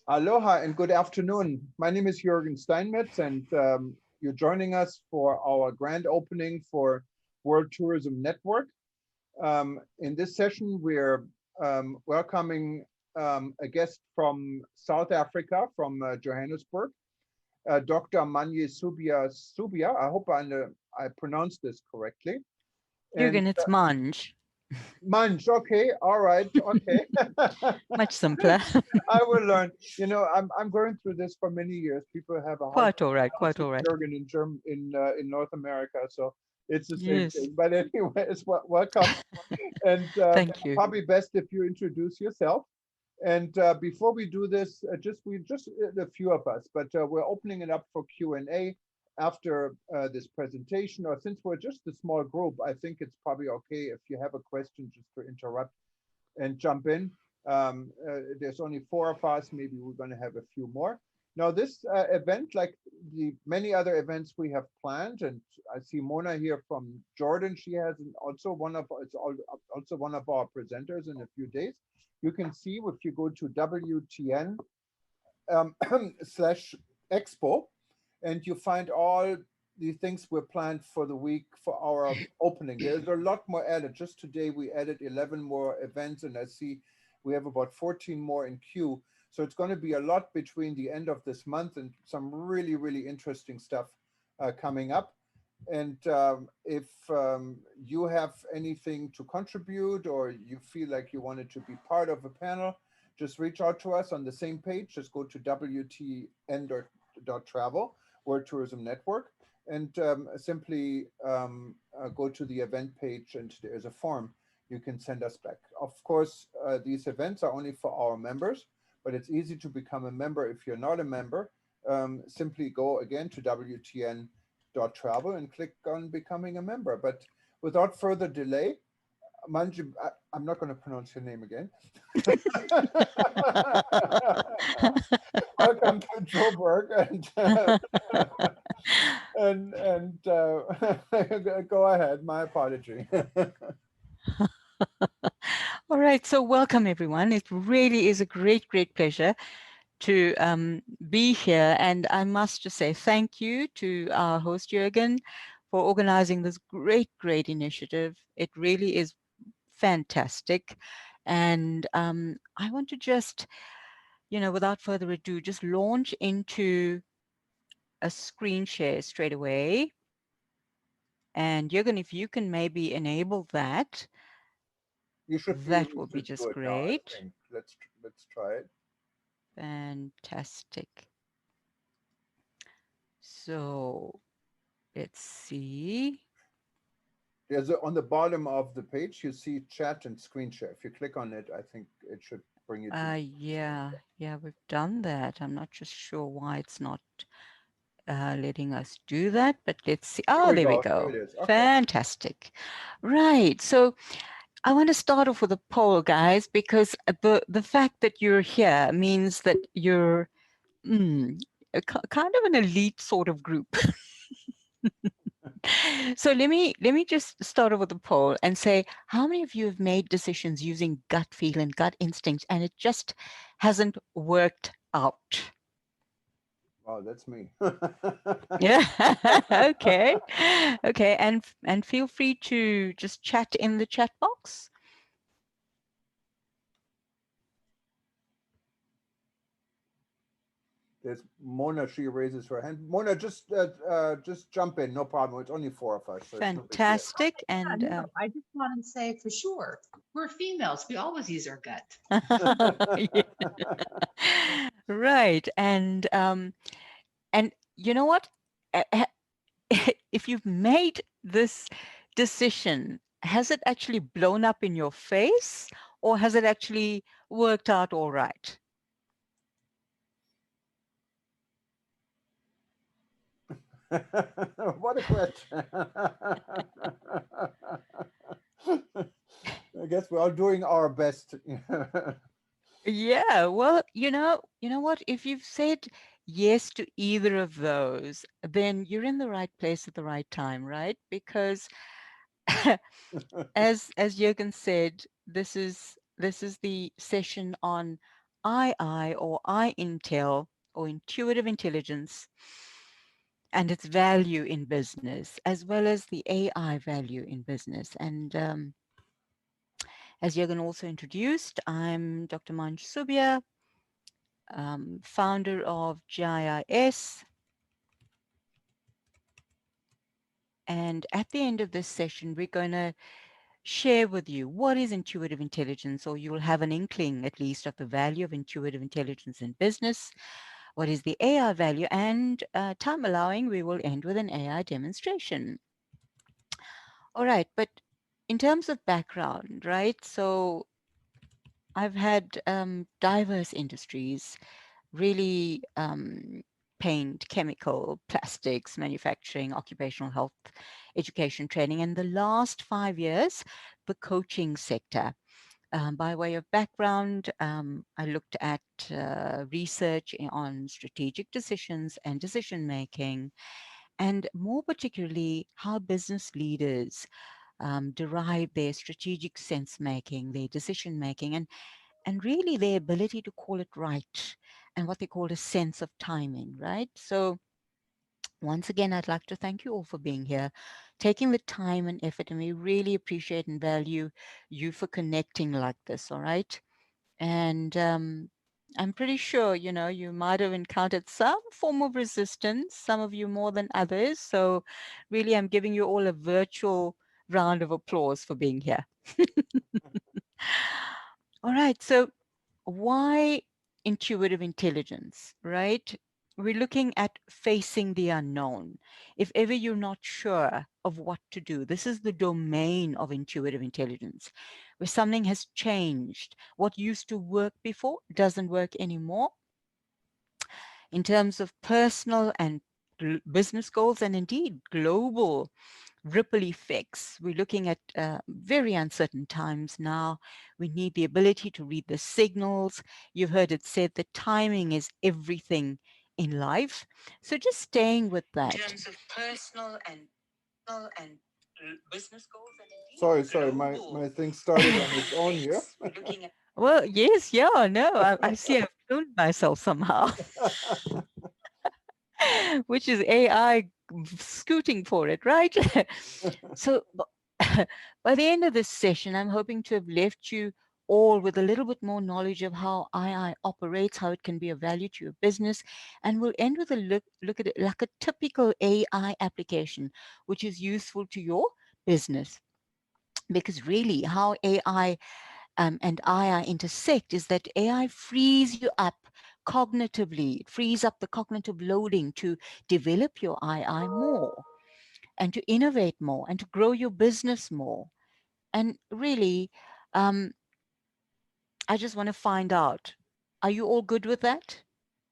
Aloha and good afternoon. My name is Jürgen Steinmetz, and you're joining us for our grand opening for World Tourism Network. In this session, we're welcoming a guest from South Africa, from Johannesburg, Dr. Manj Subiah. I hope I pronounced this correctly. And Jürgen, it's Manj. Manj, okay, all right, okay. Much simpler. I will learn. I'm going through this for many years. People have a hard Quite time all right, quite pronouncing all right. Jurgen in North America, so it's the same Yes, thing. But anyways, welcome, and thank you. probably best if you introduce yourself. And before we do this, just a few of us, but we're opening it up for Q&A after this presentation. Or since we're just a small group, I think it's probably okay if you have a question just to interrupt and jump in. There's only four of us. Maybe we're going to have a few more. Now, this event, like the many other events we have planned, and I see Mona here from Jordan. She has also also one of our presenters in a few days. You can see if you go to WTN slash expo, and you find all the things we're planned for the week for our opening. There's a lot more added. Just today we added 11 more events, and I see we have about 14 more in queue. So it's going to be a lot between the end of this month and some really, really interesting stuff coming up. And if you have anything to contribute or you feel like you wanted to be part of a panel, just reach out to us on the same page. Just go to WTN.travel, World Tourism Network, and simply go to the event page, and there's a form you can send us back. Of course, these events are only for our members, but it's easy to become a member if you're not a member. Simply go again to WTN.travel and click on becoming a member. But without further delay, Manj, I'm not going to pronounce your name again. Welcome to Joburg, and go ahead. My apology. All right, so welcome everyone. It really is a great, great pleasure to be here. And I must just say thank you to our host, Jürgen, for organizing this great, great initiative. It really is fantastic. And I want to just, without further ado, just launch into a screen share straight away. And Jürgen, if you can maybe enable that, You should be that able will to be just do it now, I great. think. Let's try it. Fantastic. So let's see. On the bottom of the page, you see chat and screen share. If you click on it, I think it should bring you to the Yeah, we've done that. I'm not just sure why it's not letting us do that, but let's see. Here Oh, we there we go. Here go. it is. Okay. Fantastic. Right. So I want to start off with a poll, guys, because the fact that you're here means that you're kind of an elite sort of group. So let me just start off with a poll and say, how many of you have made decisions using gut feel and gut instinct, and it just hasn't worked out? Wow, that's me. Yeah. Okay. Okay. And feel free to just chat in the chat box. There's Mona. She raises her hand. Mona, just jump in. No problem. It's only four of us, so it's no big deal. Fantastic. And No, I just want to say for sure, we're females. We always use our gut. yeah. Right. And you know what? If you've made this decision, has it actually blown up in your face, or has it actually worked out all right? What a question. I guess we're all doing our best. Yeah, well, you know what? If you've said yes to either of those, then you're in the right place at the right time, right? Because as Jürgen said, this is the session on II or IIntel or intuitive intelligence and its value in business, as well as the AI value in business. And as Jürgen also introduced, I'm Dr. Manj Subiah, founder of GIIS. And at the end of this session, we're going to share with you what is intuitive intelligence, or you'll have an inkling at least of the value of intuitive intelligence in business. What is the AI value? And time allowing, we will end with an AI demonstration. All right, but in terms of background, right? So I've had diverse industries, really paint, chemical, plastics, manufacturing, occupational health, education, training, and the last 5 years, the coaching sector. By way of background, I looked at research on strategic decisions and decision making, and more particularly how business leaders derive their strategic sense making, their decision making, and really their ability to call it right, and what they call a sense of timing, right? So once again, I'd like to thank you all for being here, taking the time and effort, and we really appreciate and value you for connecting like this, all right? And I'm pretty sure, you know, you might have encountered some form of resistance, some of you more than others. So really, I'm giving you all a virtual round of applause for being here. All right, so why intuitive intelligence, right? We're looking at facing the unknown. If ever you're not sure of what to do, this is the domain of intuitive intelligence, where something has changed. What used to work before doesn't work anymore in terms of personal and business goals, and indeed global ripple effects. We're looking at very uncertain times now. We need the ability to read the signals. You've heard it said that timing is everything in life. So just staying with that. In terms of personal and business goals. Sorry, my thing started on its own here. Well, yes, yeah, no, I see I've fooled myself somehow. Which is AI scooting for it, right? So by the end of this session, I'm hoping to have left you all with a little bit more knowledge of how AI operates, how it can be of value to your business, and we'll end with a look at it like a typical AI application, which is useful to your business. Because really, how AI and AI intersect is that AI frees you up cognitively, it frees up the cognitive loading to develop your AI more and to innovate more and to grow your business more. And really, um, I just want to find out, are you all good with that?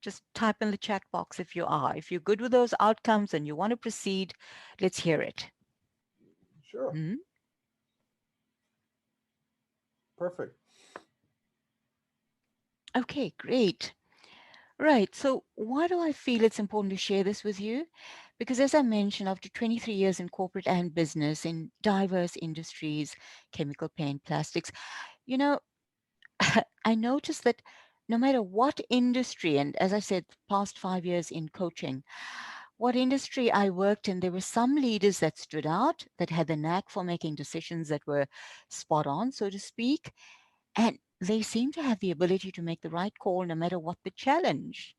Just type in the chat box if you are. If you're good with those outcomes and you want to proceed, let's hear it. Sure. Hmm? Perfect. Okay, great. Right. So why do I feel it's important to share this with you? Because as I mentioned, after 23 years in corporate and business in diverse industries, chemical, paint, plastics, you know, I noticed that no matter what industry, and as I said, past 5 years in coaching, what industry I worked in, there were some leaders that stood out, that had the knack for making decisions that were spot on, so to speak. And they seemed to have the ability to make the right call no matter what the challenge,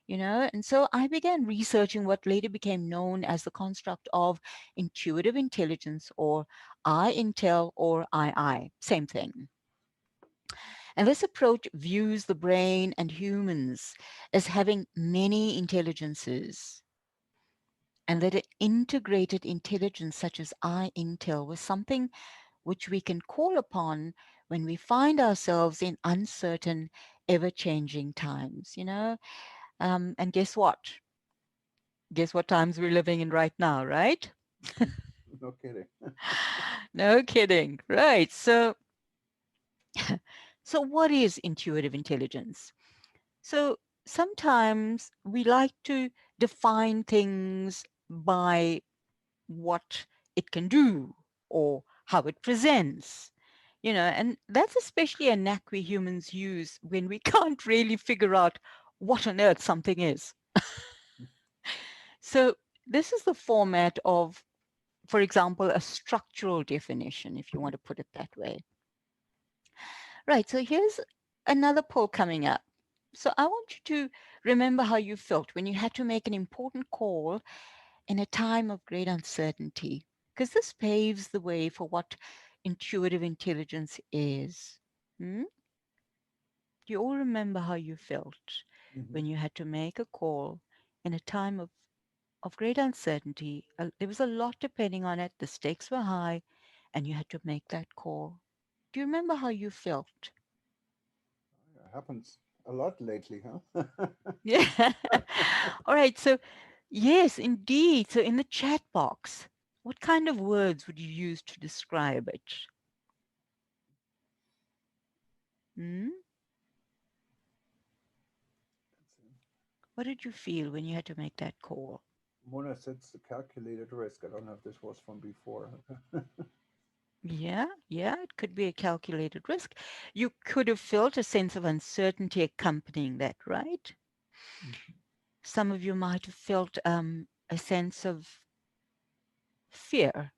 you know. And so I began researching what later became known as the construct of intuitive intelligence, or IIntel, or same thing. And this approach views the brain and humans as having many intelligences, and that an integrated intelligence such as IIntel was something which we can call upon when we find ourselves in uncertain, ever-changing times, you know. And guess what? Guess what times we're living in right now, right? No kidding. No kidding. Right. So, so what is intuitive intelligence? So sometimes we like to define things by what it can do or how it presents. And that's especially a knack we humans use when we can't really figure out what on earth something is. So this is the format of, for example, a structural definition, if you want to put it that way. Right, so here's another poll coming up. So I want you to remember how you felt when you had to make an important call in a time of great uncertainty, because this paves the way for what intuitive intelligence is. Hmm? Do you all remember how you felt when you had to make a call in a time of great uncertainty? There was a lot depending on it. The stakes were high, and you had to make that call. Do you remember how you felt? It happens a lot lately, huh? Yeah. All right. So, yes, indeed. So, in the chat box, what kind of words would you use to describe it? Hmm? What did you feel when you had to make that call? Mona sets the calculated risk. I don't know if this was from before. Yeah, it could be a calculated risk. You could have felt a sense of uncertainty accompanying that, right? Some of you might have felt a sense of fear.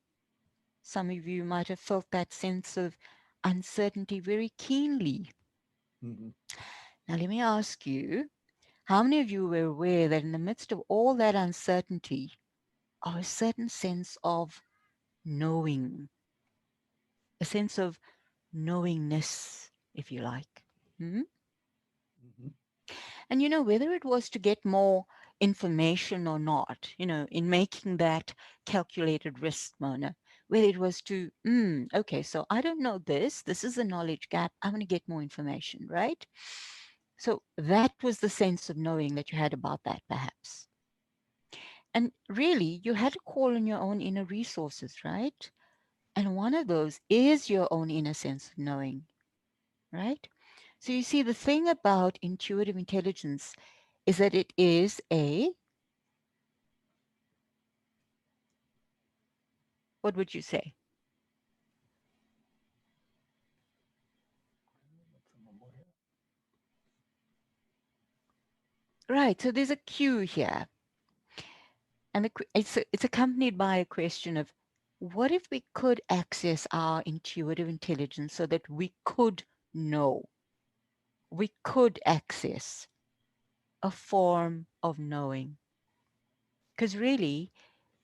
Some of you might have felt that sense of uncertainty very keenly. Mhm. Now, let me ask you, how many of you were aware that in the midst of all that uncertainty, of a certain sense of knowing, a sense of knowingness, if you like? Hmm? Mhm. And whether it was to get more information or not, in making that calculated risk, Mona, whether it was to, okay, so I don't know this. This is a knowledge gap. I'm going to get more information, right? So that was the sense of knowing that you had about that, perhaps. And really, you had to call on your own inner resources, right? And one of those is your own inner sense of knowing, right? So you see, the thing about intuitive intelligence is that it is what would you say? Right, so there's a cue here. And it's accompanied by a question of, what if we could access our intuitive intelligence so that we could know, we could access a form of knowing? Because really,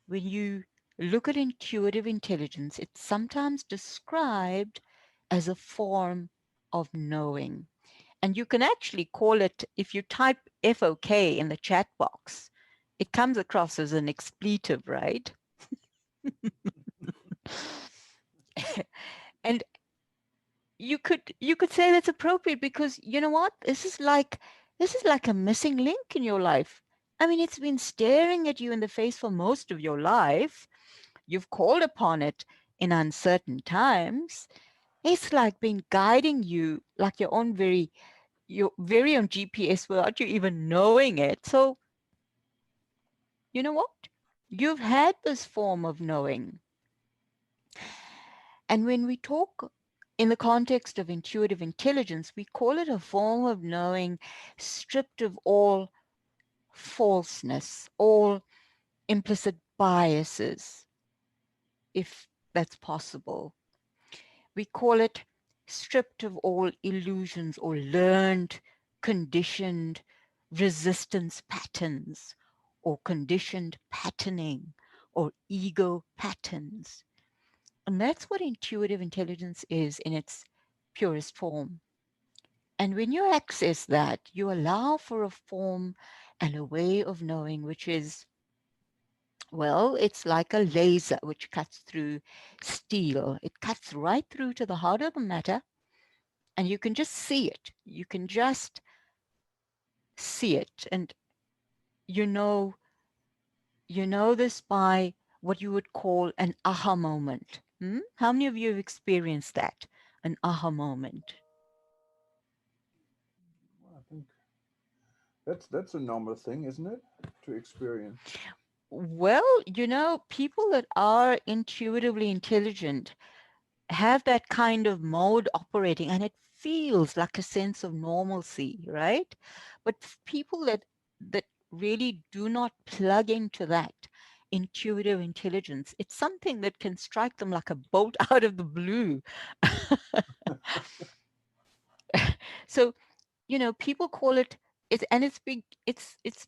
when you look at intuitive intelligence, it's sometimes described as a form of knowing. And you can actually call it, if you type FOK in the chat box, it comes across as an expletive, right? And you could say that's appropriate because you know what? This is like a missing link in your life. I mean, it's been staring at you in the face for most of your life. You've called upon it in uncertain times. It's like been guiding you like your very own GPS without you even knowing it. So, you know what? You've had this form of knowing. And when we talk in the context of intuitive intelligence, we call it a form of knowing stripped of all falseness, all implicit biases, if that's possible. We call it stripped of all illusions or learned, conditioned resistance patterns or conditioned patterning or ego patterns. And that's what intuitive intelligence is in its purest form. And when you access that, you allow for a form and a way of knowing which is, well, it's like a laser which cuts through steel. It cuts right through to the heart of the matter, and you can just see it. You can just see it. And you know, you know this by what you would call an aha moment. Hmm? How many of you have experienced that? An aha moment. Well, I think that's a normal thing, isn't it? To experience. Well, people that are intuitively intelligent have that kind of mode operating, and it feels like a sense of normalcy, right? But people that really do not plug into that intuitive intelligence, it's something that can strike them like a bolt out of the blue. So, people call it, and it's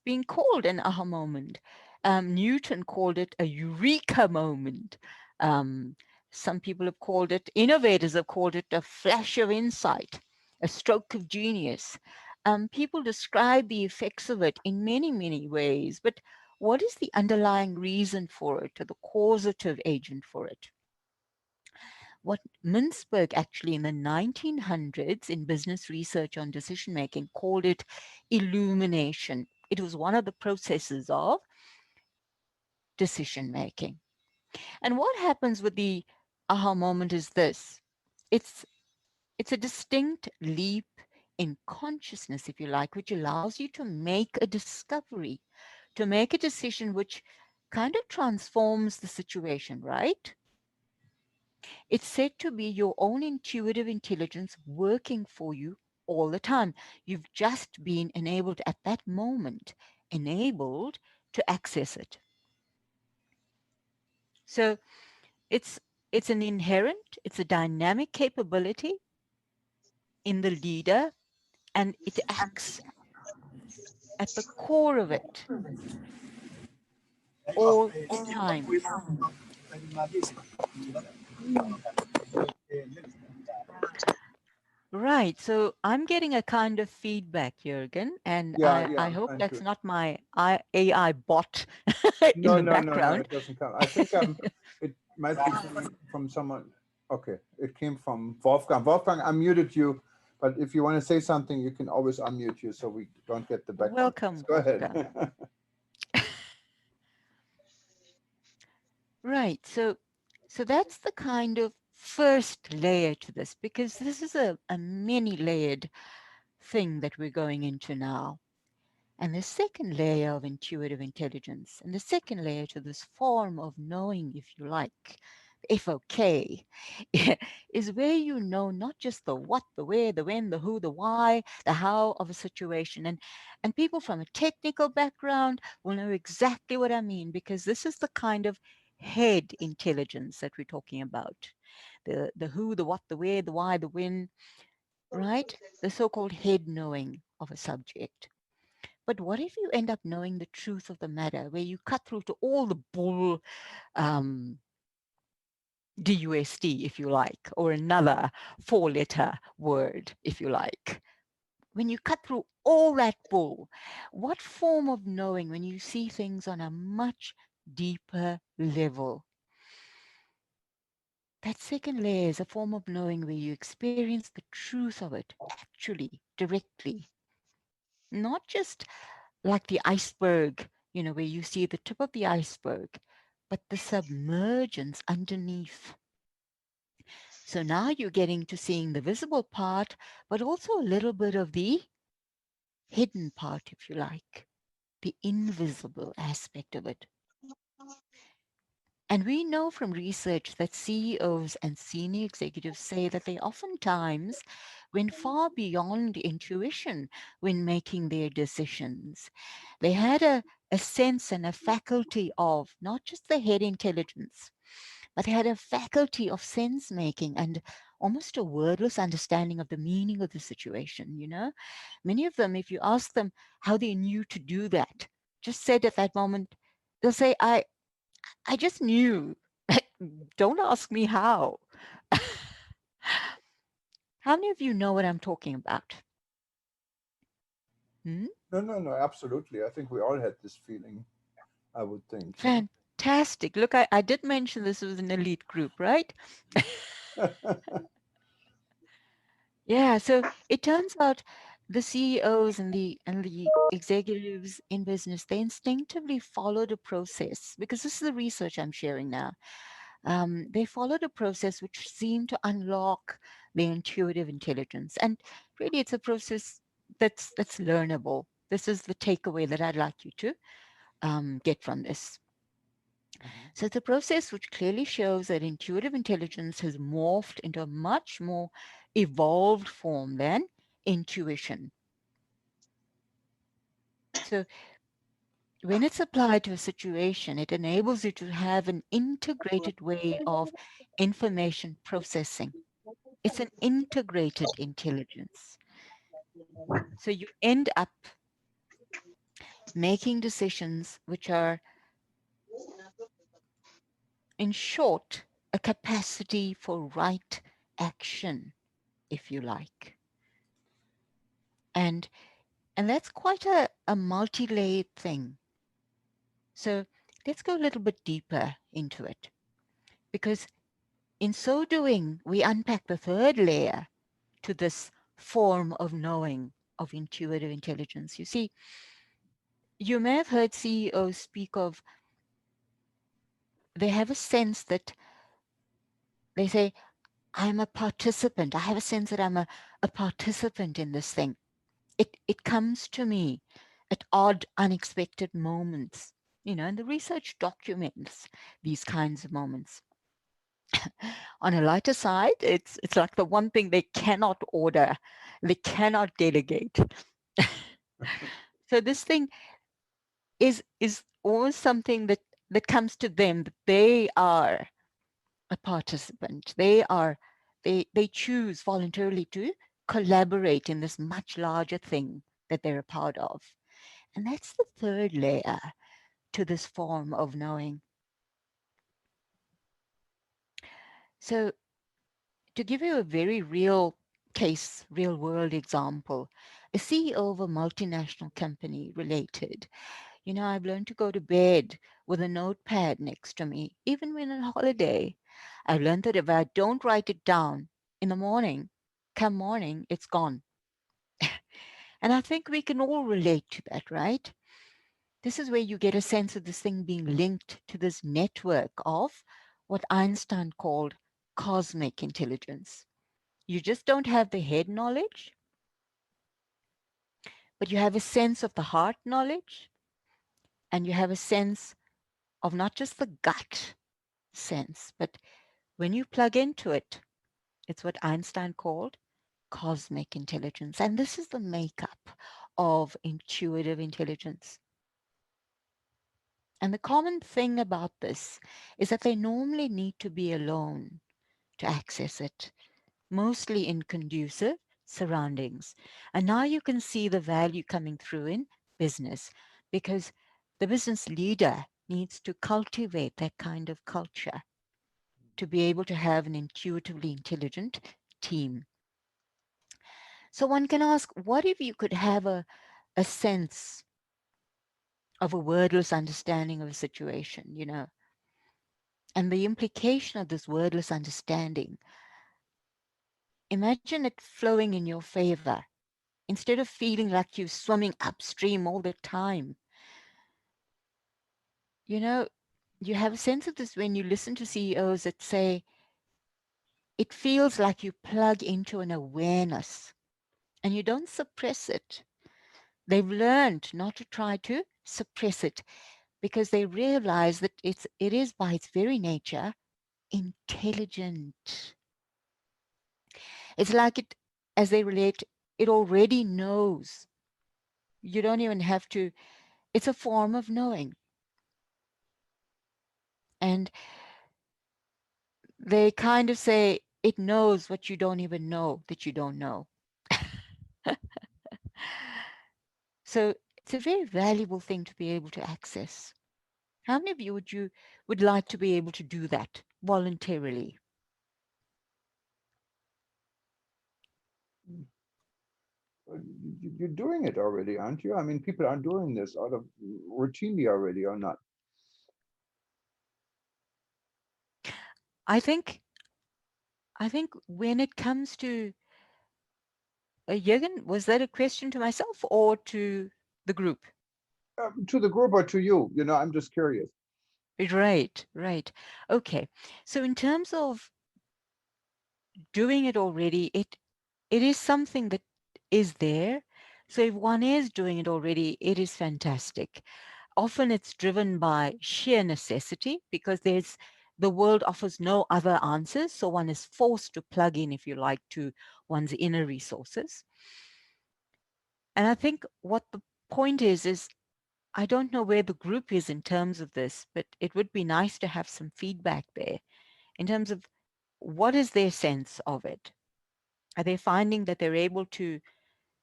being called an aha moment. Newton called it a eureka moment. Um, some people have called it, innovators have called it a flash of insight, a stroke of genius. People describe the effects of it in many, many ways, but what is the underlying reason for it, or the causative agent for it? What Mintzberg actually in the 1900s in business research on decision making called it illumination. It was one of the processes of decision making. And what happens with the aha moment is this. It's it's a distinct leap in consciousness, if you like, which allows you to make a discovery, to make a decision which kind of transforms the situation, right? It's said to be your own intuitive intelligence working for you all the time. You've just been enabled at that moment, enabled to access it. So it's it's an inherent, it's a dynamic capability in the leader, and it acts at the core of it all the time. Right. So I'm getting a kind of feedback, Jürgen, and Yeah, I hope mine that's too. not my AI bot in No, the no, no, no, background. it doesn't come. I think it might be from someone. Okay, it came from Wolfgang. Wolfgang, I muted you, but if you want to say something, you can always unmute you so we don't get the background. Welcome, Go ahead. Wolfgang. Right. So that's the kind of first layer to this, because this is a many layered thing that we're going into now. And the second layer of intuitive intelligence, and the second layer to this form of knowing, if you like, FOK, is where you know not just the what, the where, the when, the who, the why, the how of a situation. And people from a technical background will know exactly what I mean, because this is the kind of head intelligence that we're talking about. The who, the what, the where, the why, the when, right? The so-called head knowing of a subject. But what if you end up knowing the truth of the matter, where you cut through to all the bull um, DUSD, if you like, or another four-letter word, if you like? When you cut through all that bull, what form of knowing, when you see things on a much deeper level? That second layer is a form of knowing where you experience the truth of it actually, directly, not just like the iceberg, where you see the tip of the iceberg, but the submergence underneath. So now you're getting to seeing the visible part, but also a little bit of the hidden part, if you like, the invisible aspect of it. And we know from research that CEOs and senior executives say that they oftentimes went far beyond intuition when making their decisions. They had a sense and a faculty of not just the head intelligence, but they had a faculty of sense making and almost a wordless understanding of the meaning of the situation. Many of them, if you ask them how they knew to do that, just said at that moment, they'll say, I just knew. Don't ask me how. How many of you know what I'm talking about? Hmm? No, no, no, absolutely. I think we all had this feeling, I would think. Fantastic. Look, I did mention this was an elite group, right? Yeah, so it turns out the CEOs and the executives in business, they instinctively followed a process, because this is the research I'm sharing now. They followed a process which seemed to unlock their intuitive intelligence. And really, it's a process that's learnable. This is the takeaway that I'd like you to get from this. Mhm. So it's a process which clearly shows that intuitive intelligence has morphed into a much more evolved form than intuition. So when it's applied to a situation, it enables you to have an integrated way of information processing. It's an integrated intelligence. So you end up making decisions which are, in short, a capacity for right action, if you like. And and that's quite a multi-layered thing. So let's go a little bit deeper into it, because in so doing, we unpack the third layer to this form of knowing, of intuitive intelligence. You see, you may have heard CEOs speak of, they have a sense that they say, I'm a participant. I have a sense that I'm a participant in this thing. It comes to me at odd, unexpected moments. And the research documents these kinds of moments. On a lighter side, it's like the one thing they cannot order, they cannot delegate. So this thing is always something that comes to them, that they are a participant. They choose voluntarily to collaborate in this much larger thing that they're a part of. And that's the third layer to this form of knowing. So to give you a very real case, real world example, a CEO of a multinational company related, I've learned to go to bed with a notepad next to me, even when on holiday. I've learned that if I don't write it down in the morning, come morning, it's gone. And I think we can all relate to that, right? This is where you get a sense of this thing being linked to this network of what Einstein called cosmic intelligence. You just don't have the head knowledge, but you have a sense of the heart knowledge, and you have a sense of not just the gut sense, but when you plug into it, it's what Einstein called cosmic intelligence. And this is the makeup of intuitive intelligence. And the common thing about this is that they normally need to be alone to access it, mostly in conducive surroundings. And now you can see the value coming through in business, because the business leader needs to cultivate that kind of culture to be able to have an intuitively intelligent team. So one can ask, what if you could have a sense of a wordless understanding of a situation, and the implication of this wordless understanding? Imagine it flowing in your favor. Instead of feeling like you're swimming upstream all the time, you know, you have a sense of this when you listen to CEOs that say, it feels like you plug into an awareness and you don't suppress it. They've learned not to try to suppress it, because they realize that it is by its very nature intelligent. It's like it, as they relate, it already knows. You don't even have to, it's a form of knowing. And they kind of say it knows what you don't even know that you don't know. So it's a very valuable thing to be able to access. How many of you would like to be able to do that voluntarily? You're doing it already, aren't you? I mean, people are doing this out of routinely already, or not? I think when it comes to Jürgen, was that a question to myself or to the group? To the group or to you? I'm just curious. Right, right. Okay. So in terms of doing it already, it is something that is there. So if one is doing it already, it is fantastic. Often it's driven by sheer necessity because the world offers no other answers. So one is forced to plug in, if you like, to one's inner resources. And I think what the point is I don't know where the group is in terms of this, but it would be nice to have some feedback there in terms of what is their sense of it. Are they finding that they're able to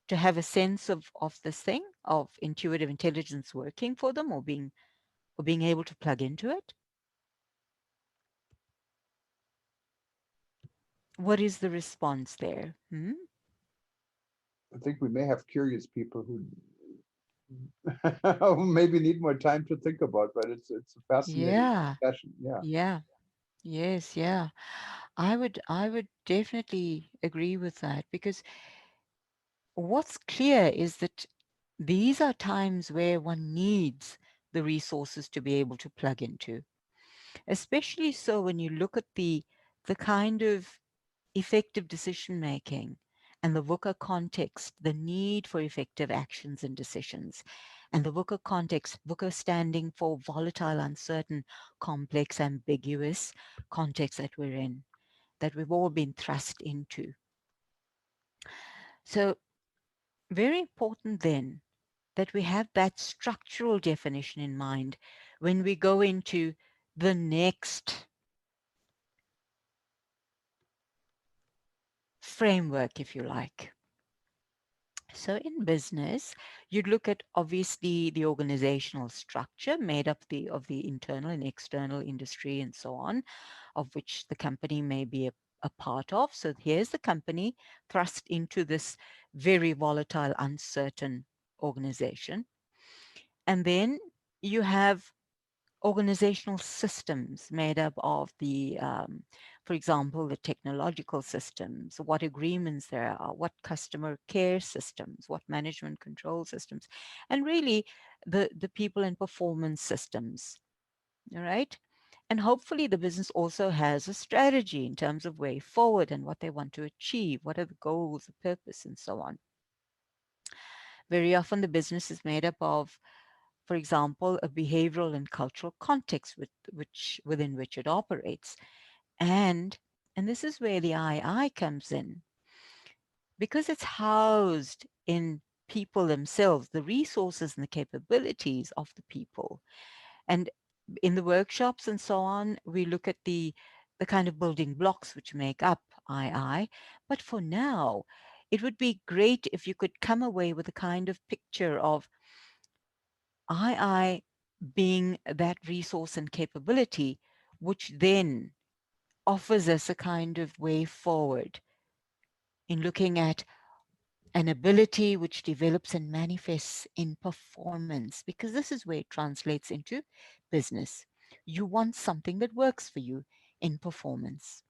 have a sense of this thing, of intuitive intelligence working for them, or being able to plug into it? What is the response there? Hmm? I think we may have curious people who who maybe need more time to think about, but it's a fascinating Yeah, discussion. Yeah. yeah, yes, yeah. I would definitely agree with that because what's clear is that these are times where one needs the resources to be able to plug into, especially so when you look at the kind of effective decision making and the VUCA context, the need for effective actions and decisions. And the VUCA context, VUCA standing for volatile, uncertain, complex, ambiguous context that we're in, that we've all been thrust into. So very important then that we have that structural definition in mind when we go into the next framework, if you like. So in business, you'd look at obviously the organizational structure made up of the internal and external industry and so on, of which the company may be a part of. So here's the company thrust into this very volatile, uncertain organization. And then you have organizational systems made up of for example, the technological systems, what agreements there are, what customer care systems, what management control systems, and really the people and performance systems. All right. And hopefully the business also has a strategy in terms of way forward and what they want to achieve, what are the goals, the purpose, and so on. Very often the business is made up of, for example, a behavioral and cultural context within which it operates. And and this is where the II comes in, because it's housed in people themselves, the resources and the capabilities of the people. And in the workshops and so on, we look at the kind of building blocks which make up II. But for now, it would be great if you could come away with a kind of picture of II being that resource and capability, which then offers us a kind of way forward in looking at an ability which develops and manifests in performance, because this is where it translates into business. You want something that works for you in performance.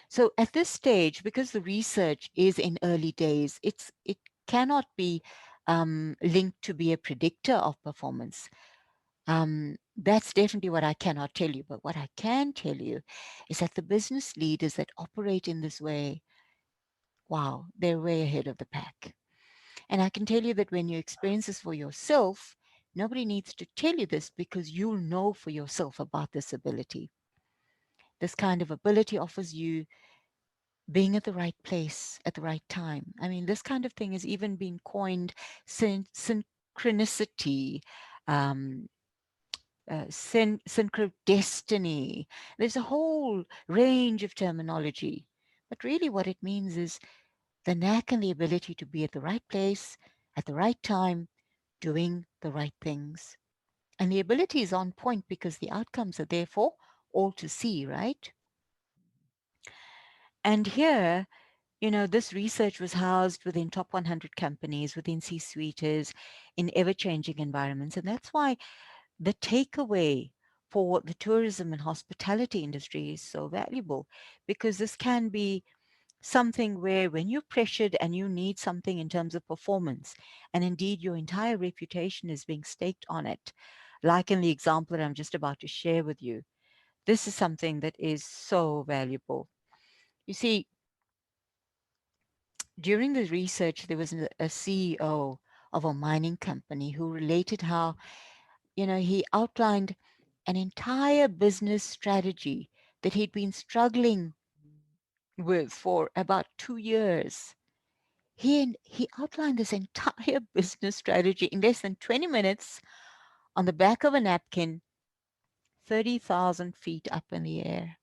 So at this stage, because the research is in early days, it cannot be linked to be a predictor of performance. That's definitely what I cannot tell you. But what I can tell you is that the business leaders that operate in this way, wow, they're way ahead of the pack. And I can tell you that when you experience this for yourself, nobody needs to tell you this because you'll know for yourself about this ability. This kind of ability offers you being at the right place at the right time. I mean, this kind of thing has even been coined synchronicity, um, synchrodestiny. There's a whole range of terminology. But really, what it means is the knack and the ability to be at the right place at the right time, doing the right things. And the ability is on point because the outcomes are there for all to see, right? And here, this research was housed within top 100 companies, within C-suites, in ever-changing environments. And that's why the takeaway for the tourism and hospitality industry is so valuable, because this can be something where when you're pressured and you need something in terms of performance, and indeed your entire reputation is being staked on it, like in the example that I'm just about to share with you, this is something that is so valuable. You see, during the research, there was a CEO of a mining company who related how, he outlined an entire business strategy that he'd been struggling with for about 2 years. He outlined this entire business strategy in less than 20 minutes on the back of a napkin, 30,000 feet up in the air.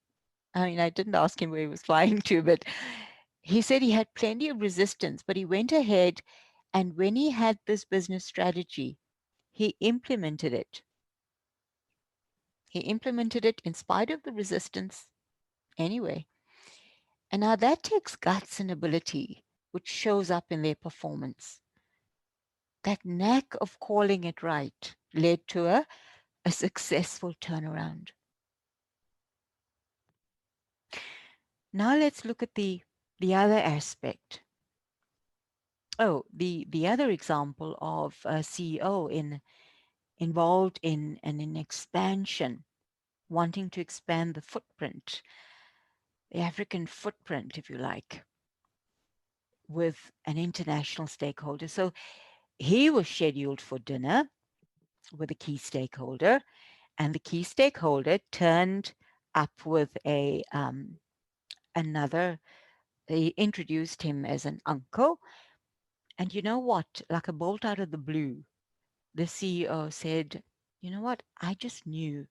I mean, I didn't ask him where he was flying to, but he said he had plenty of resistance, but he went ahead, and when he had this business strategy, he implemented it. He implemented it in spite of the resistance anyway. And now that takes guts and ability, which shows up in their performance. That knack of calling it right led to a successful turnaround. Now let's look at the other aspect. Oh, the other example of a CEO involved in an expansion, wanting to expand the footprint, the African footprint, if you like, with an international stakeholder. So he was scheduled for dinner with a key stakeholder, and the key stakeholder turned up with another. They introduced him as an uncle, and you know what? Like a bolt out of the blue, the CEO said, "You know what? I just knew.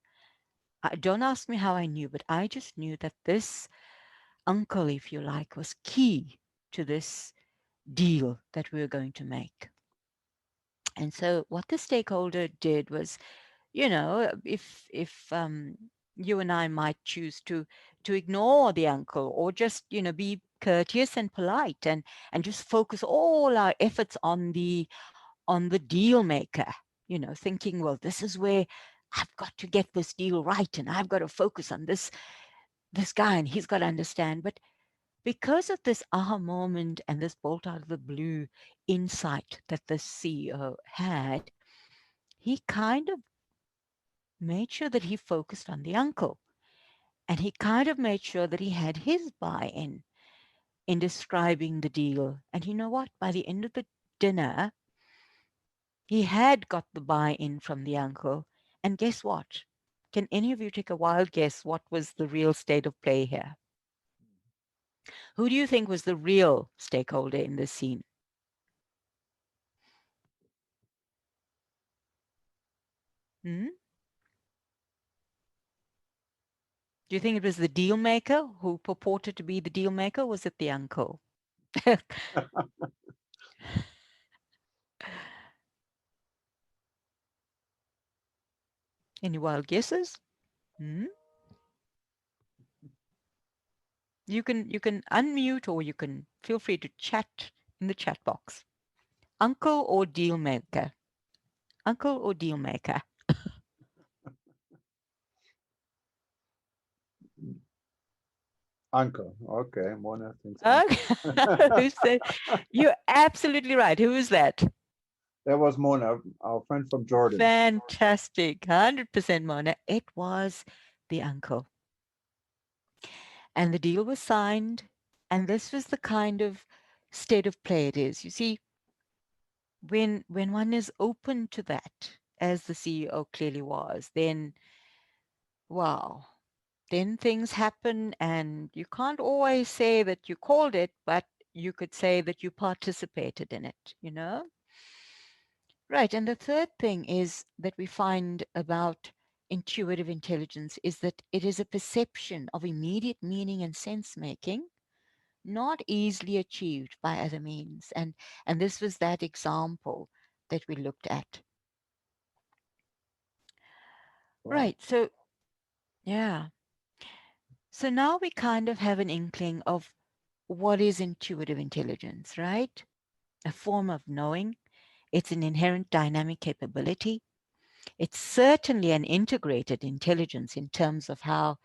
Don't ask me how I knew, but I just knew that this uncle, if you like, was key to this deal that we were going to make." And so what the stakeholder did was, if you and I might choose to ignore the uncle, or just, be courteous and polite, and just focus all our efforts on the deal maker, thinking, well, this is where I've got to get this deal right, and I've got to focus on this guy, and he's got to understand. But because of this aha moment and this bolt out of the blue insight that the CEO had, he kind of made sure that he focused on the uncle. And he kind of made sure that he had his buy-in in describing the deal. And you know what? By the end of the dinner, he had got the buy-in from the uncle. And guess what? Can any of you take a wild guess what was the real state of play here? Who do you think was the real stakeholder in this scene? Hmm? Do you think it was the deal maker who purported to be the deal maker? Or was it the uncle? Any wild guesses? Hmm? You can unmute, or you can feel free to chat in the chat box. Uncle or deal maker? Uncle or deal maker? Uncle. Okay, Mona thinks Okay. uncle. Who said? You're absolutely right. Who is that? That was Mona, our friend from Jordan. Fantastic. 100% Mona. It was the uncle. And the deal was signed. And this was the kind of state of play it is. You see, when one is open to that, as the CEO clearly was, then wow, then things happen, and you can't always say that you called it, but you could say that you participated in it, Right. And the third thing is that we find about intuitive intelligence is that it is a perception of immediate meaning and sense making, not easily achieved by other means. And this was that example that we looked at. Wow. Right. So, yeah. So now we kind of have an inkling of what is intuitive intelligence, right? A form of knowing. It's an inherent dynamic capability. It's certainly an integrated intelligence in terms of how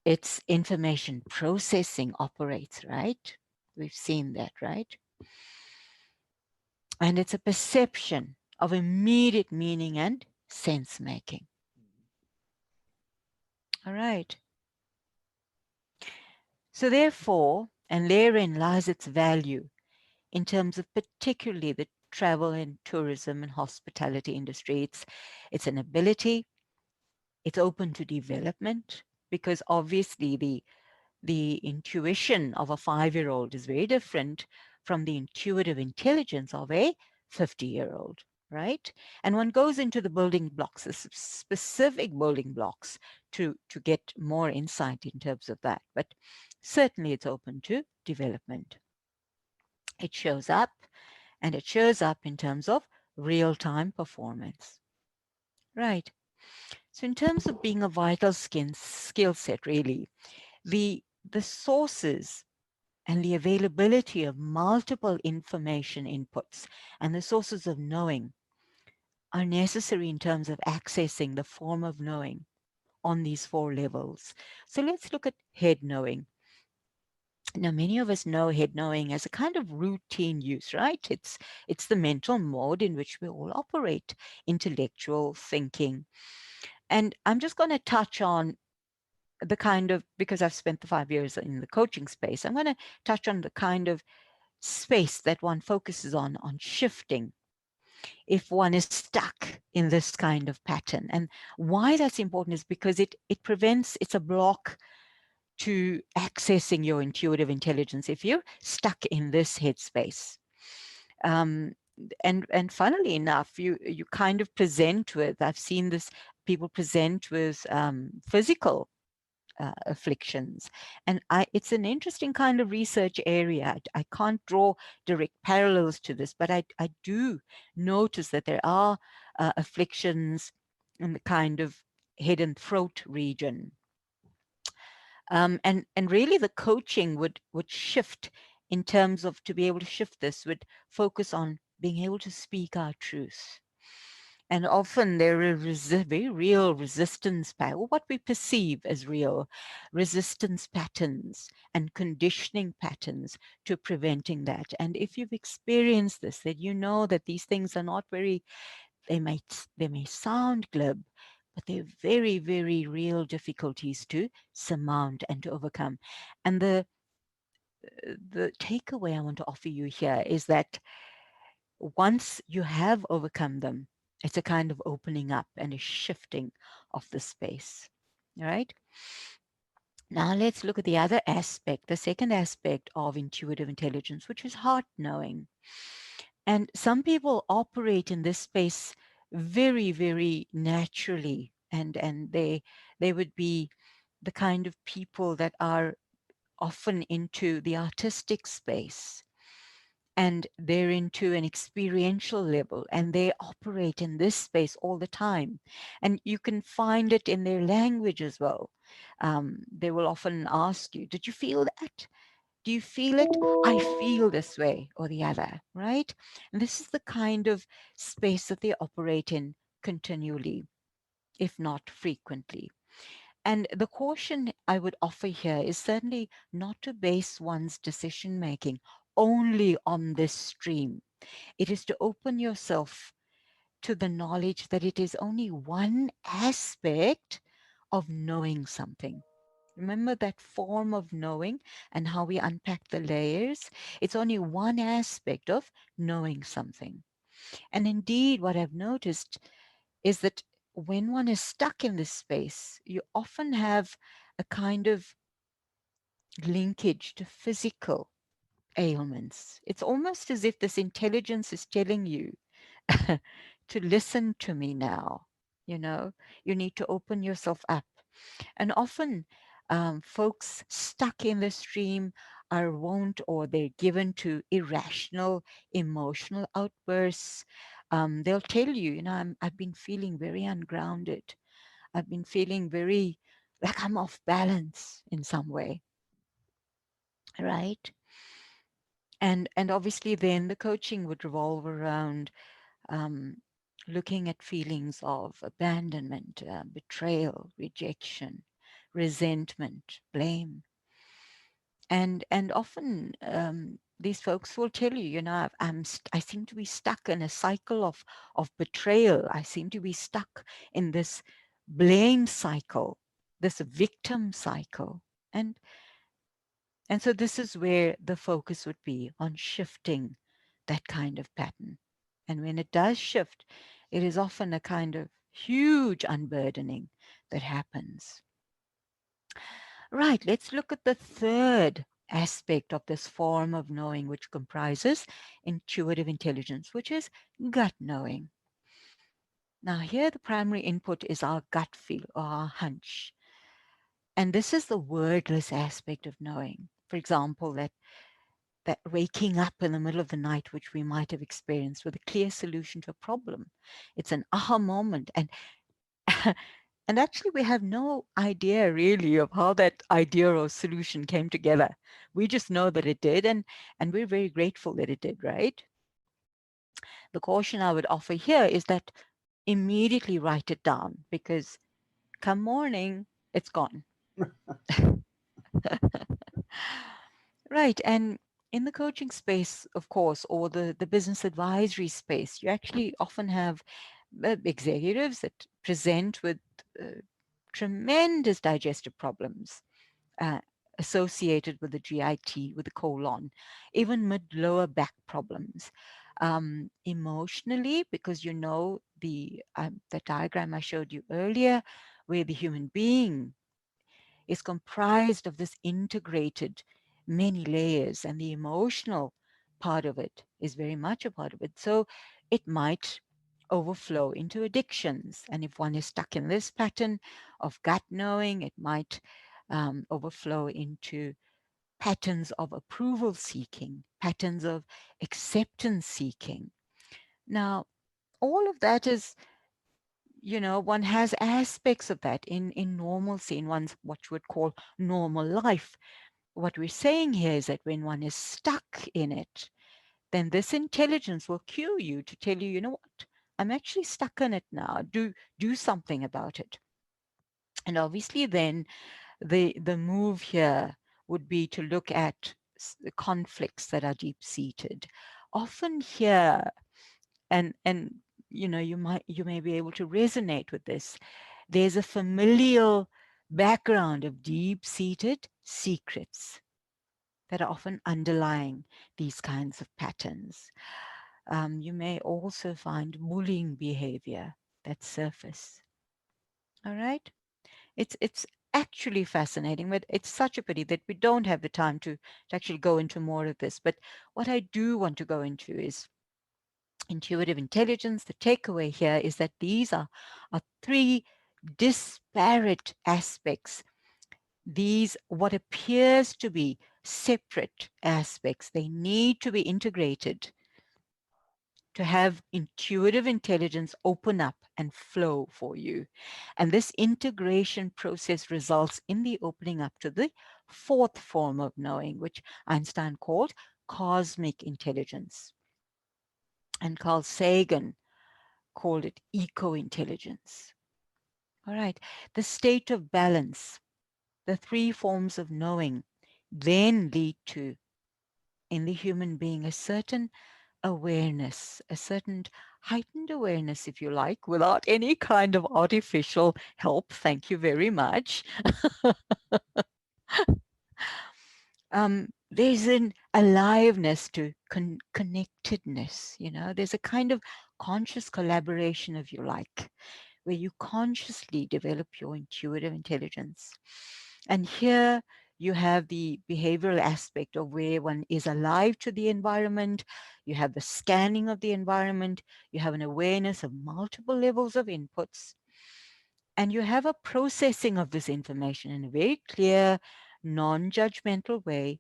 its information processing operates, right? We've seen that, right? And it's a perception of immediate meaning and sense making. All right. So therefore, and therein lies its value in terms of particularly the travel and tourism and hospitality industry. It's an ability. It's open to development, because obviously the intuition of a 5-year-old is very different from the intuitive intelligence of a 50-year-old, right? And one goes into the building blocks, the specific building blocks, to get more insight in terms of that. But certainly it's open to development. It shows up, and it shows up in terms of real-time performance, right? So in terms of being a vital skill set, really, the sources and the availability of multiple information inputs and the sources of knowing are necessary in terms of accessing the form of knowing on these 4 levels. So let's look at head knowing. Now, many of us know head knowing as a kind of routine use, right? It's the mental mode in which we all operate, intellectual thinking. And I'm just going to touch on the kind of, because I've spent the 5 years in the coaching space, I'm going to touch on the kind of space that one focuses on shifting if one is stuck in this kind of pattern. And why that's important is because it prevents, it's a block to accessing your intuitive intelligence if you're stuck in this headspace. And funnily enough, you kind of present with, I've seen this, people present with physical afflictions. And it's an interesting kind of research area. I can't draw direct parallels to this, but I do notice that there are afflictions in the kind of head and throat region. And really the coaching would shift in terms of, to be able to shift this, would focus on being able to speak our truth. And often there is very real resistance, or what we perceive as real resistance patterns and conditioning patterns to preventing that. And if you've experienced this, that you know that these things are not very, they may sound glib, but they're very, very real difficulties to surmount and to overcome. And the takeaway I want to offer you here is that once you have overcome them, it's a kind of opening up and a shifting of the space. All right. Now let's look at the other aspect, the second aspect of intuitive intelligence, which is heart knowing. And some people operate in this space very, very naturally, and they would be the kind of people that are often into the artistic space, and they're into an experiential level, and they operate in this space all the time. And you can find it in their language as well. They will often ask you, did you feel that? Do you feel it? I feel this way or the other, right? And this is the kind of space that they operate in continually, if not frequently. And the caution I would offer here is certainly not to base one's decision making only on this stream. It is to open yourself to the knowledge that it is only one aspect of knowing something. Remember that form of knowing and how we unpack the layers? It's only one aspect of knowing something. And indeed, what I've noticed is that when one is stuck in this space, you often have a kind of linkage to physical ailments. It's almost as if this intelligence is telling you to listen to me now. You know, you need to open yourself up. And often folks stuck in the stream are wont, or they're given to irrational emotional outbursts. They'll tell you, you know, I've been feeling very ungrounded. I've been feeling very like I'm off balance in some way, right? And obviously then the coaching would revolve around um, looking at feelings of abandonment, betrayal, rejection, resentment, blame. And often these folks will tell you, you know, I seem to be stuck in a cycle of betrayal. I seem to be stuck in this blame cycle, this victim cycle. And so this is where the focus would be on shifting that kind of pattern. And when it does shift, it is often a kind of huge unburdening that happens. Right, let's look at the third aspect of this form of knowing, which comprises intuitive intelligence, which is gut knowing. Now, here the primary input is our gut feel or our hunch. And this is the wordless aspect of knowing. For example, that waking up in the middle of the night, which we might have experienced with a clear solution to a problem. It's an aha moment. And and actually we have no idea really of how that idea or solution came together. We just know that it did, and we're very grateful that it did, right? The caution I would offer here is that immediately write it down, because come morning, it's gone. Right. And in the coaching space, of course, or the business advisory space, you actually often have executives that present with uh, tremendous digestive problems uh, associated with the GIT, with the colon, even mid-lower back problems. Emotionally, because you know the diagram I showed you earlier, where the human being is comprised of this integrated many layers, and the emotional part of it is very much a part of it. So it might overflow into addictions. And if one is stuck in this pattern of gut knowing, it might overflow into patterns of approval seeking, patterns of acceptance seeking. Now, all of that is, one has aspects of that in normalcy, in one's what you would call normal life. What we're saying here is that when one is stuck in it, then this intelligence will cue you to tell you, you know what, I'm actually stuck in it now. Do something about it. And obviously then the move here would be to look at the conflicts that are deep seated. Often here, and you may be able to resonate with this. There's a familial background of deep-seated secrets that are often underlying these kinds of patterns. You may also find bullying behavior that surface. All right. It's actually fascinating, but it's such a pity that we don't have the time to actually go into more of this. But what I do want to go into is intuitive intelligence. The takeaway here is that these are three disparate aspects. These, what appears to be separate aspects, they need to be integrated to have intuitive intelligence open up and flow for you. And this integration process results in the opening up to the fourth form of knowing, which Einstein called cosmic intelligence. And Carl Sagan called it eco-intelligence. All right, the state of balance, the three forms of knowing then lead to, in the human being, a certain awareness, a certain heightened awareness, if you like, without any kind of artificial help. Thank you very much. There's an aliveness to connectedness, there's a kind of conscious collaboration, if you like, where you consciously develop your intuitive intelligence. And here you have the behavioral aspect of where one is alive to the environment. You have the scanning of the environment. You have an awareness of multiple levels of inputs. And you have a processing of this information in a very clear, non-judgmental way.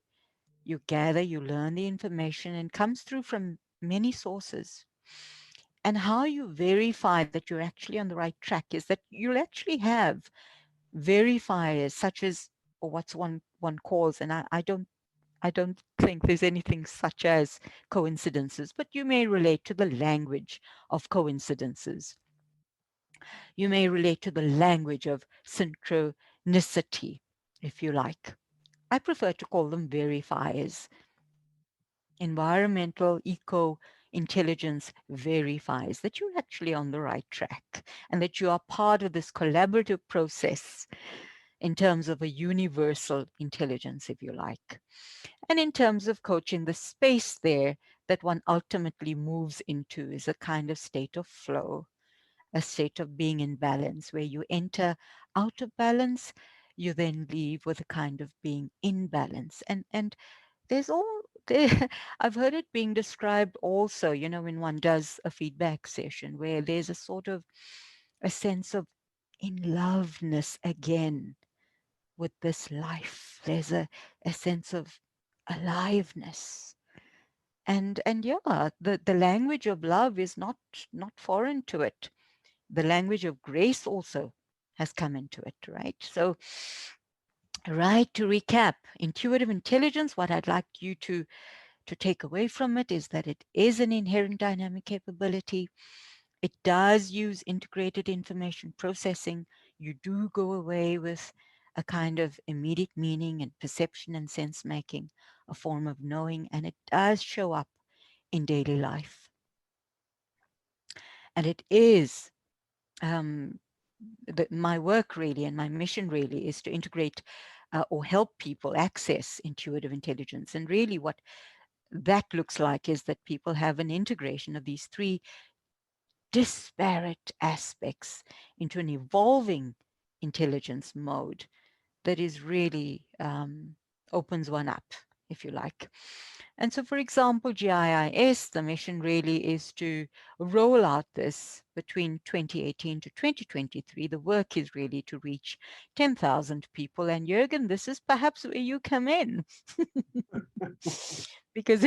You gather, you learn the information, and comes through from many sources. And how you verify that you're actually on the right track is that you'll actually have verifiers such as, or what's one calls, and I don't think there's anything such as coincidences, but you may relate to the language of coincidences. You may relate to the language of synchronicity, if you like. I prefer to call them verifiers. Environmental eco intelligence verifies that you're actually on the right track and that you are part of this collaborative process in terms of a universal intelligence, if you like. And in terms of coaching, the space there that one ultimately moves into is a kind of state of flow, a state of being in balance, where you enter out of balance, you then leave with a kind of being in balance. And there's all there, I've heard it being described also, you know, when one does a feedback session, where there's a sort of a sense of in loveness again with this life. There's a sense of aliveness. And yeah, the language of love is not foreign to it. The language of grace also has come into it, right? So, right, to recap, intuitive intelligence, what I'd like you to take away from it is that it is an inherent dynamic capability. It does use integrated information processing. You do go away with a kind of immediate meaning and perception and sense making, a form of knowing, and it does show up in daily life. And it is my work really, and my mission really, is to integrate or help people access intuitive intelligence. And really what that looks like is that people have an integration of these three disparate aspects into an evolving intelligence mode that is really opens one up, if you like. And so, for example, GIIS, the mission really is to roll out this between 2018 to 2023. The work is really to reach 10,000 people. And Jürgen, this is perhaps where you come in. Because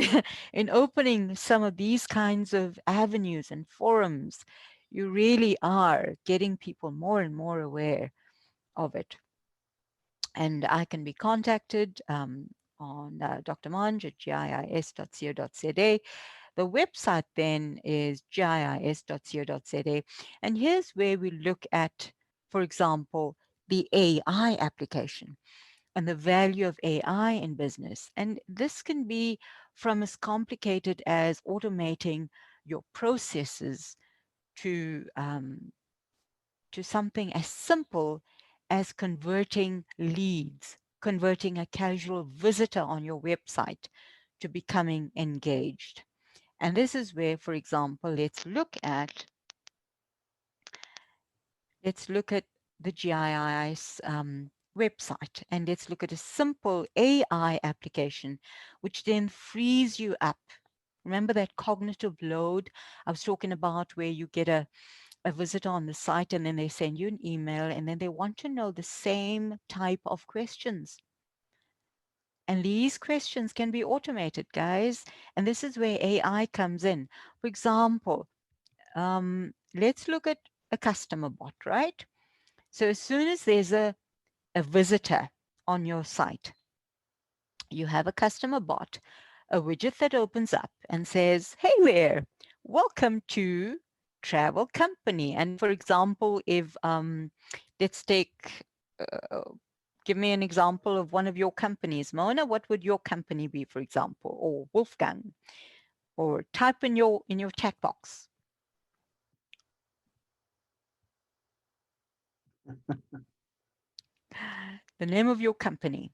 in opening some of these kinds of avenues and forums, you really are getting people more and more aware of it. And I can be contacted on Dr. Manj at giis.co.za. The website then is giis.co.za. And here's where we look at, for example, the AI application and the value of AI in business. And this can be from as complicated as automating your processes to something as simple as converting leads, converting a casual visitor on your website to becoming engaged. And this is where, for example, let's look at the GII's website, and let's look at a simple AI application, which then frees you up. Remember that cognitive load I was talking about, where you get a visitor on the site and then they send you an email and then they want to know the same type of questions. And these questions can be automated, guys. And this is where AI comes in. For example, let's look at a customer bot, right? So as soon as there's a visitor on your site, you have a customer bot, a widget that opens up and says, hey there, welcome to travel company. And for example, if let's take, uh, give me an example of one of your companies. Mona, what would your company be, for example, or Wolfgang, or type in your chat box. The name of your company.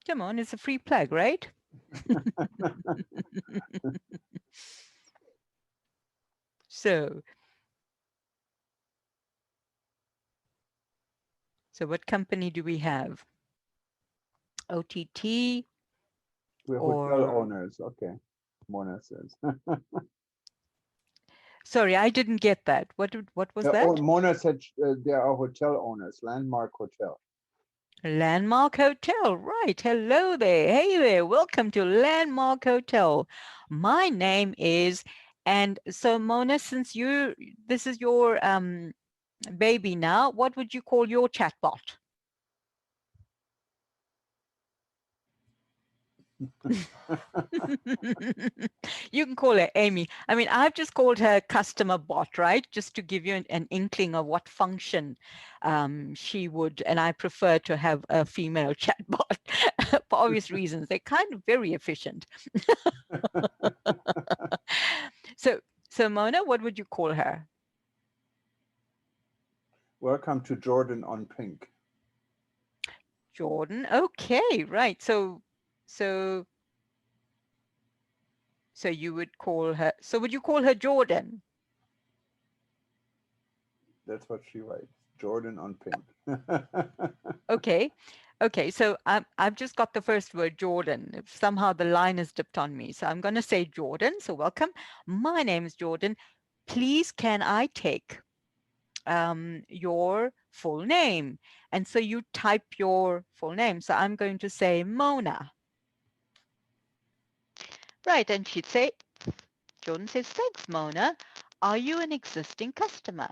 Come on, it's a free plug, right? So what company do we have? OTT? We're hotel owners. Okay. Mona says. Sorry, I didn't get that. What was that? Oh, Mona said there are hotel owners, Landmark Hotel. Landmark Hotel, right. Hello there. Hey there. Welcome to Landmark Hotel. My name is, and so Mona, since this is your baby now, what would you call your chatbot? You can call her Amy. I mean, I've just called her customer bot, right? Just to give you an inkling of what function she would, and I prefer to have a female chatbot for obvious reasons. They're kind of very efficient. So Mona, what would you call her? Welcome to Jordan on Pink. Jordan. Okay, right. So So you would call her, so would you call her Jordan? That's what she writes. Jordan on pink. Okay. Okay, so I've just got the first word, Jordan. Somehow the line has dipped on me. So I'm going to say Jordan. So welcome. My name is Jordan. Please, can I take your full name? And so you type your full name. So I'm going to say Mona. Right, and she'd say, Jordan says, thanks, Mona. Are you an existing customer?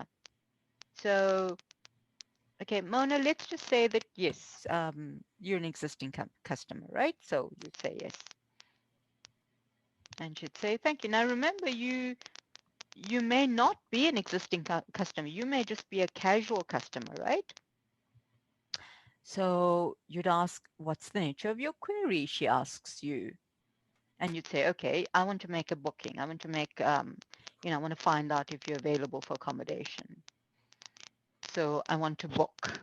So, okay, Mona, let's just say that, yes, you're an existing customer, right? So you'd say yes. And she'd say, thank you. Now, remember, you may not be an existing customer. You may just be a casual customer, right? So you'd ask, what's the nature of your query? She asks you. And you'd say, okay, I want to make a booking. I want to make, I want to find out if you're available for accommodation. So I want to book.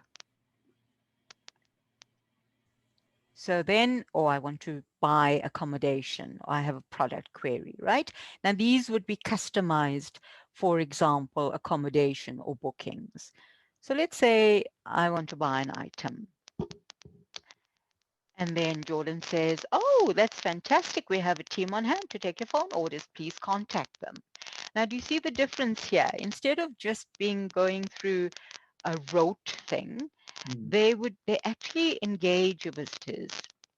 So then, or I want to buy accommodation, or I have a product query, right? Now these would be customized, for example, accommodation or bookings. So let's say I want to buy an item. And then Jordan says, oh, that's fantastic. We have a team on hand to take your phone orders. Please contact them. Now, do you see the difference here? Instead of just going through a rote thing, they actually engage your visitors.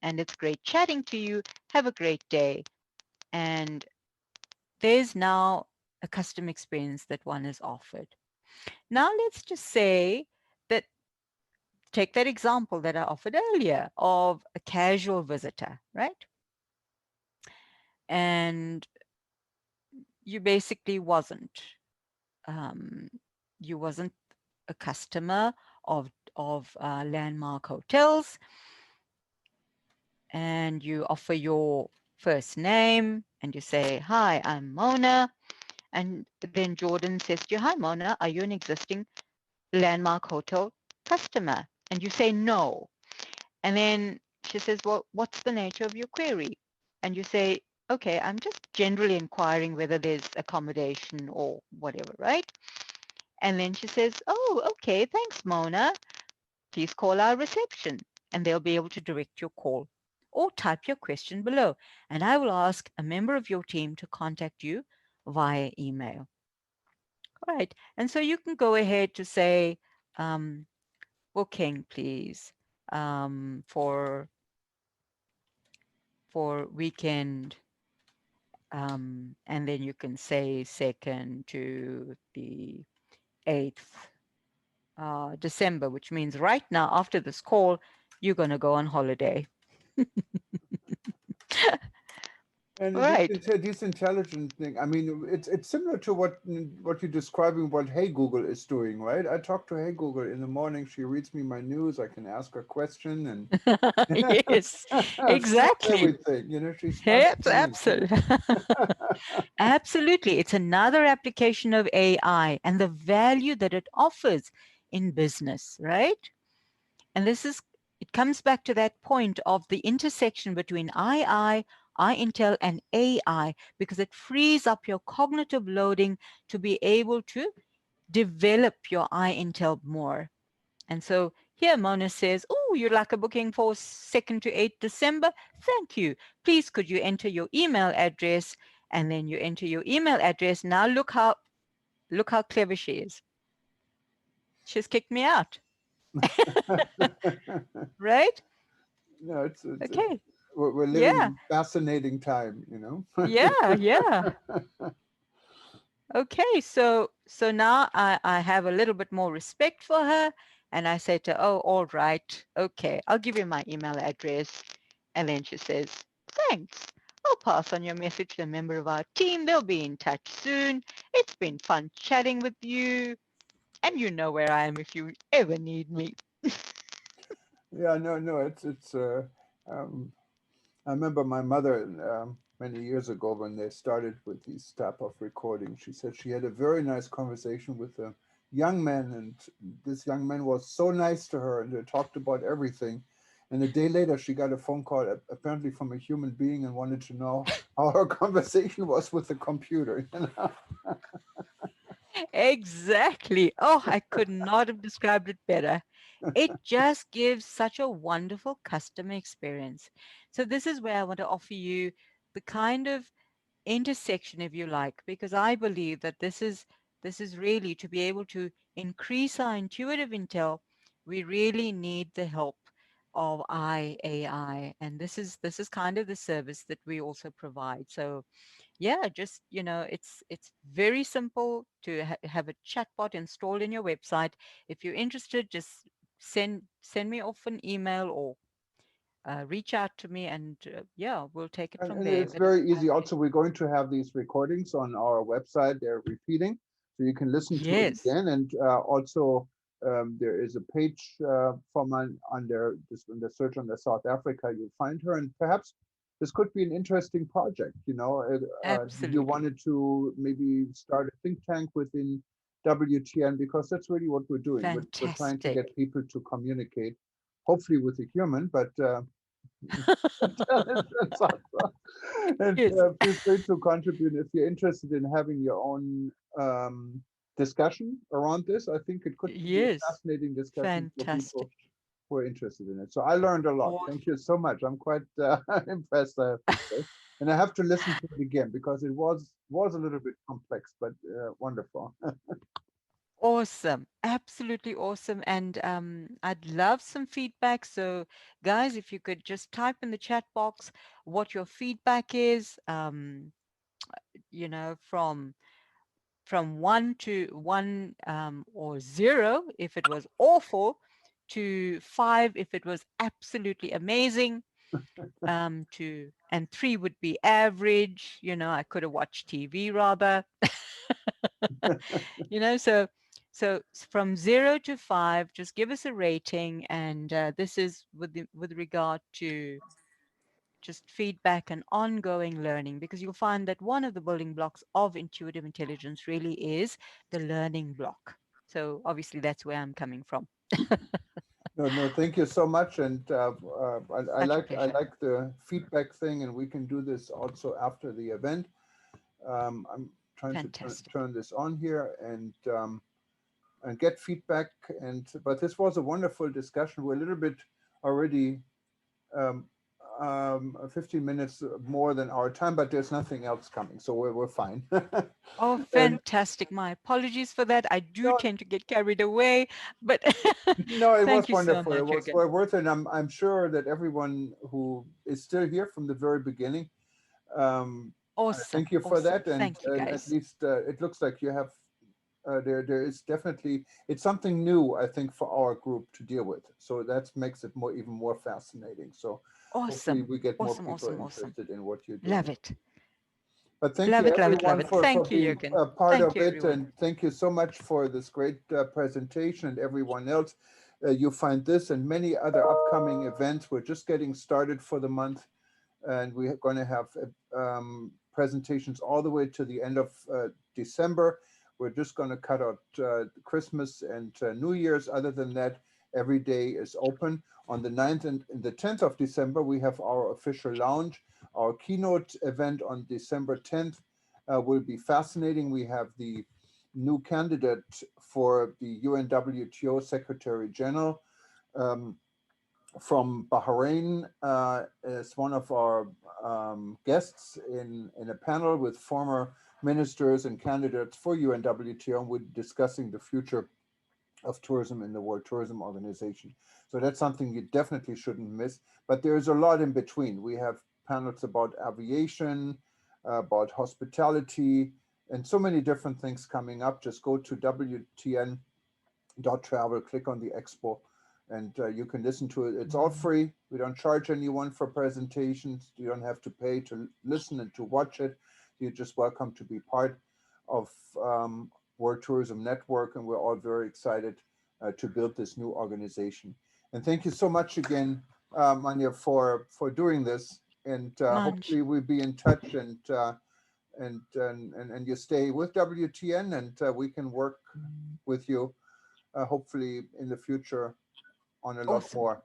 And it's great chatting to you. Have a great day. And there's now a custom experience that one is offered. Now, let's just say that, take that example that I offered earlier of a casual visitor, right? And you basically you wasn't a customer of Landmark Hotels, and you offer your first name and you say, hi, I'm Mona. And then Jordan says to you, hi, Mona, are you an existing Landmark Hotel customer? And you say no. And then she says, well, what's the nature of your query? And you say, okay, I'm just generally inquiring whether there's accommodation or whatever, right? And then she says, oh, okay, thanks, Mona. Please call our reception, and they'll be able to direct your call, or type your question below, and I will ask a member of your team to contact you via email. All right, and so you can go ahead to say, booking, please, for weekend, and then you can say 2nd to the 8th December, which means right now after this call, you're going to go on holiday. And Right. this intelligent thing, I mean, it's similar to what you're describing, what Hey Google is doing, right? I talk to Hey Google in the morning. She reads me my news. I can ask her a question, and Yes, she knows exactly. everything. You know, she's smarter Yes, than me. absolutely. Absolutely. It's another application of AI and the value that it offers in business, right? And it comes back to that point of the intersection between IIntel, and AI, because it frees up your cognitive loading to be able to develop your IIntel more. And so here Mona says, oh, you'd like a booking for 2nd to 8th December? Thank you. Please, could you enter your email address? And then you enter your email address. Now look how clever she is. She's kicked me out. Right? No, Okay. we're living Yeah. in fascinating time, you know. Yeah. Yeah. Okay. So now I have a little bit more respect for her. And I say to her, oh, all right. Okay. I'll give you my email address. And then she says, thanks. I'll pass on your message to a member of our team. They'll be in touch soon. It's been fun chatting with you. And you know where I am if you ever need me. Yeah, no, um, I remember my mother many years ago when they started with these type of recordings. She said she had a very nice conversation with a young man, and this young man was so nice to her, and they talked about everything. And a day later, she got a phone call, apparently from a human being, and wanted to know how her conversation was with the computer. You know? Exactly. Oh, I could not have described it better. It just gives such a wonderful customer experience. So this is where I want to offer you the kind of intersection, if you like, because I believe that this is really to be able to increase our intuitive intel. We really need the help of IAI, and this is kind of the service that we also provide. So yeah, just it's very simple to have a chatbot installed in your website. If you're interested, just send me off an email or reach out to me, and yeah, we'll take it from And there. it's But very easy. I Also, we're going to have these recordings on our website. They're repeating, so you can listen to it yes, again. And also, there is a page for man under just in the search under South Africa. You'll find her, and perhaps this could be an interesting project. You absolutely wanted to maybe start a think tank within WTN, because that's really what we're doing. We're trying to fantastic. get people to communicate, hopefully with a human, but intelligence also. And Yes, feel free to contribute if you're interested in having your own discussion around this. I think it could be a yes, fascinating discussion for fantastic. people who are interested in it. So I learned a lot. Awesome. Thank you so much. I'm quite impressed, I have to say. And I have to listen to it again because it was a little bit complex, but wonderful. Awesome, absolutely awesome. And I'd love some feedback. So, guys, if you could just type in the chat box what your feedback is, from one or zero if it was awful, to five if it was absolutely amazing, to and three would be average. I could have watched TV rather. So from 0 to 5, just give us a rating, and this is with regard to just feedback and ongoing learning, because you'll find that one of the building blocks of intuitive intelligence really is the learning block. So obviously that's where I'm coming from. No, no, thank you so much. And I Such a like I pleasure. like the feedback thing, and we can do this also after the event. I'm trying to Fantastic. turn this on here and get feedback. But this was a wonderful discussion. We're a little bit already um, 15 minutes more than our time, but there's nothing else coming, so we're fine. Oh, And fantastic. My apologies for that. I do no, tend to get carried away, but no, it was thank you so wonderful. It much was again. well worth it. And I'm sure that everyone who is still here from the very beginning, um, Awesome. thank you for Awesome. that. Thank you, And at guys. least it looks like you have there is definitely it's something new, I think, for our group to deal with. So that makes it even more fascinating. So hopefully Awesome. we get more Awesome. people Awesome. Awesome. interested in what you're Love doing. it. But thank you Love it. Love it. Love everyone it. for Thank you, being Jürgen. a part Thank of you, it, everyone. and thank you so much for this great presentation, and everyone else. You find this and many other upcoming events. We're just getting started for the month, and we're going to have presentations all the way to the end of December. We're just going to cut out Christmas and New Year's. Other than that, every day is open. On the 9th and the 10th of December, we have our official launch. Our keynote event on December 10th will be fascinating. We have the new candidate for the UNWTO Secretary General. Um, from Bahrain is one of our guests in a panel with former ministers and candidates for UNWTO, and we're discussing the future of tourism in the World Tourism Organization. So that's something you definitely shouldn't miss. But there's a lot in between. We have panels about aviation, about hospitality, and so many different things coming up. Just go to WTN.travel, click on the expo, and you can listen to it. It's all free. We don't charge anyone for presentations. You don't have to pay to listen and to watch it. You're just welcome to be part of World Tourism Network, and we're all very excited to build this new organization. And thank you so much again, Manya, for doing this. And Manj. hopefully we'll be in touch, and you stay with WTN, and we can work with you hopefully in the future on a lot Awesome. more.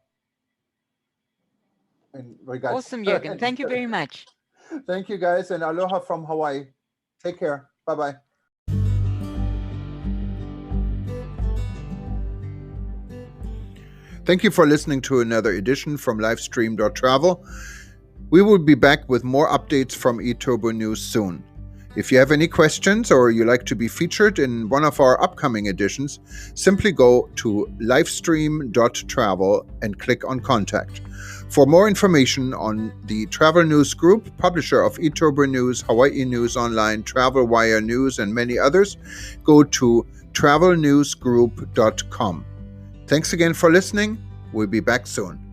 in regards. Awesome, Jürgen. Thank you very much. Thank you, guys, and aloha from Hawaii. Take care. Bye-bye. Thank you for listening to another edition from livestream.travel. We will be back with more updates from eTurbo News soon. If you have any questions or you like to be featured in one of our upcoming editions, simply go to livestream.travel and click on Contact. For more information on the Travel News Group, publisher of eTurbo News, Hawaii News Online, Travel Wire News, and many others, go to travelnewsgroup.com. Thanks again for listening. We'll be back soon.